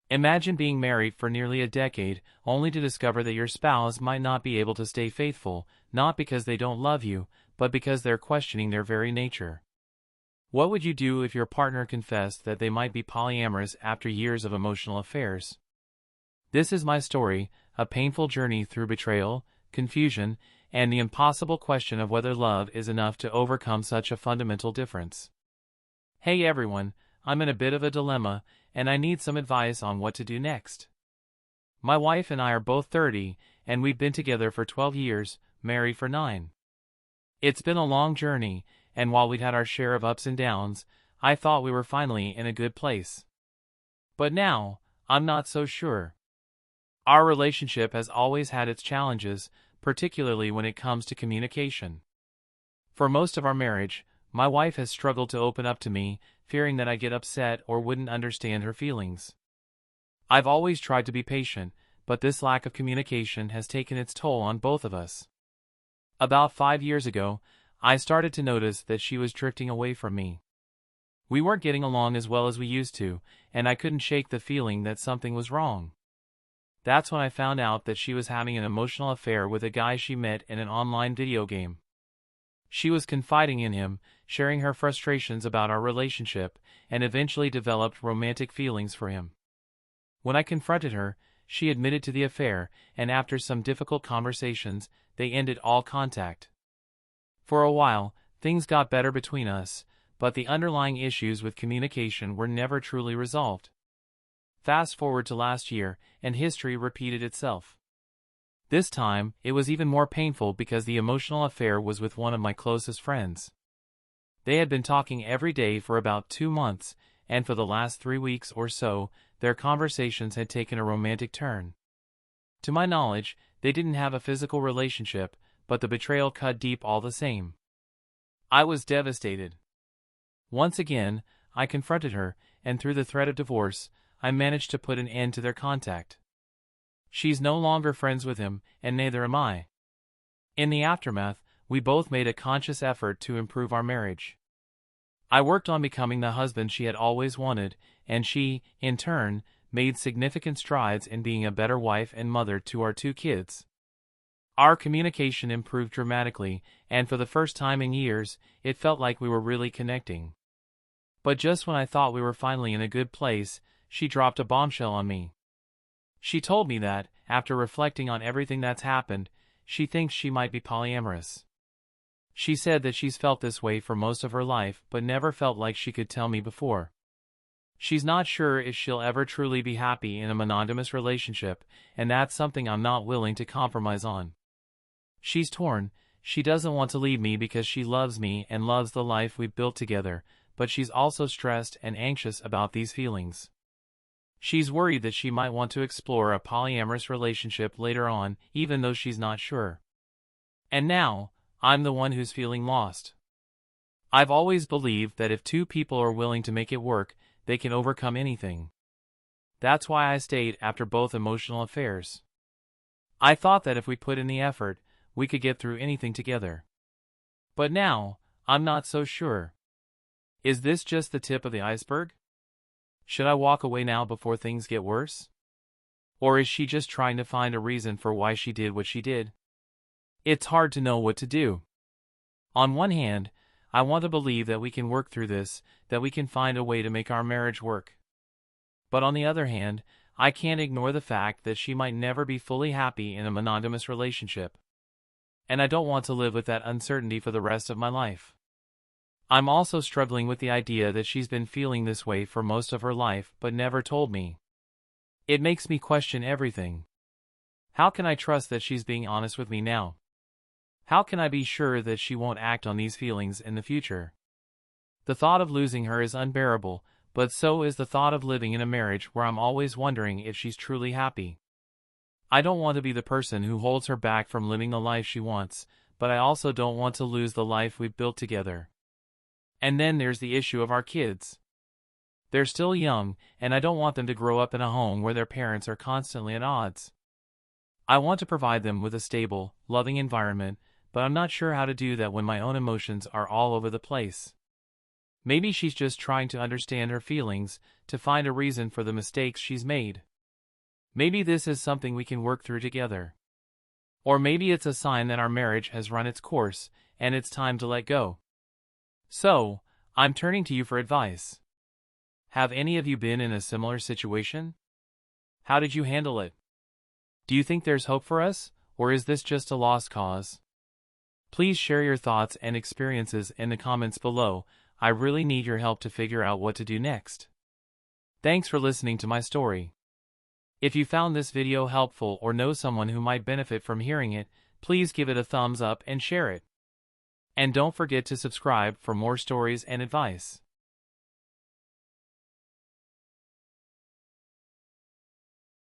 Imagine being married for nearly a decade, only to discover that your spouse might not be able to stay faithful, not because they don't love you, but because they're questioning their very nature. What would you do if your partner confessed that they might be polyamorous after years of emotional affairs? This is my story, a painful journey through betrayal, confusion, and the impossible question of whether love is enough to overcome such a fundamental difference. Hey everyone, I'm in a bit of a dilemma, and I need some advice on what to do next. My wife and I are both 30, and we've been together for 12 years, married for 9. It's been a long journey, and while we'd had our share of ups and downs, I thought we were finally in a good place. But now, I'm not so sure. Our relationship has always had its challenges, particularly when it comes to communication. For most of our marriage, my wife has struggled to open up to me, fearing that I'd get upset or wouldn't understand her feelings. I've always tried to be patient, but this lack of communication has taken its toll on both of us. About 5 years ago, I started to notice that she was drifting away from me. We weren't getting along as well as we used to, and I couldn't shake the feeling that something was wrong. That's when I found out that she was having an emotional affair with a guy she met in an online video game. She was confiding in him, sharing her frustrations about our relationship, and eventually developed romantic feelings for him. When I confronted her, she admitted to the affair, and after some difficult conversations, they ended all contact. For a while, things got better between us, but the underlying issues with communication were never truly resolved. Fast forward to last year, and history repeated itself. This time, it was even more painful because the emotional affair was with one of my closest friends. They had been talking every day for about 2 months, and for the last 3 weeks or so, their conversations had taken a romantic turn. To my knowledge, they didn't have a physical relationship, but the betrayal cut deep all the same. I was devastated. Once again, I confronted her, and through the threat of divorce, I managed to put an end to their contact. She's no longer friends with him, and neither am I. In the aftermath, we both made a conscious effort to improve our marriage. I worked on becoming the husband she had always wanted, and she, in turn, made significant strides in being a better wife and mother to our 2 kids. Our communication improved dramatically, and for the first time in years, it felt like we were really connecting. But just when I thought we were finally in a good place, she dropped a bombshell on me. She told me that, after reflecting on everything that's happened, she thinks she might be polyamorous. She said that she's felt this way for most of her life but never felt like she could tell me before. She's not sure if she'll ever truly be happy in a monogamous relationship, and that's something I'm not willing to compromise on. She's torn. She doesn't want to leave me because she loves me and loves the life we've built together, but she's also stressed and anxious about these feelings. She's worried that she might want to explore a polyamorous relationship later on, even though she's not sure. And now, I'm the one who's feeling lost. I've always believed that if 2 people are willing to make it work, they can overcome anything. That's why I stayed after both emotional affairs. I thought that if we put in the effort, we could get through anything together. But now, I'm not so sure. Is this just the tip of the iceberg? Should I walk away now before things get worse? Or is she just trying to find a reason for why she did what she did? It's hard to know what to do. On one hand, I want to believe that we can work through this, that we can find a way to make our marriage work. But on the other hand, I can't ignore the fact that she might never be fully happy in a monogamous relationship. And I don't want to live with that uncertainty for the rest of my life. I'm also struggling with the idea that she's been feeling this way for most of her life but never told me. It makes me question everything. How can I trust that she's being honest with me now? How can I be sure that she won't act on these feelings in the future? The thought of losing her is unbearable, but so is the thought of living in a marriage where I'm always wondering if she's truly happy. I don't want to be the person who holds her back from living the life she wants, but I also don't want to lose the life we've built together. And then there's the issue of our kids. They're still young, and I don't want them to grow up in a home where their parents are constantly at odds. I want to provide them with a stable, loving environment, but I'm not sure how to do that when my own emotions are all over the place. Maybe she's just trying to understand her feelings, to find a reason for the mistakes she's made. Maybe this is something we can work through together. Or maybe it's a sign that our marriage has run its course, and it's time to let go. So, I'm turning to you for advice. Have any of you been in a similar situation? How did you handle it? Do you think there's hope for us, or is this just a lost cause? Please share your thoughts and experiences in the comments below. I really need your help to figure out what to do next. Thanks for listening to my story. If you found this video helpful or know someone who might benefit from hearing it, please give it a thumbs up and share it. And don't forget to subscribe for more stories and advice.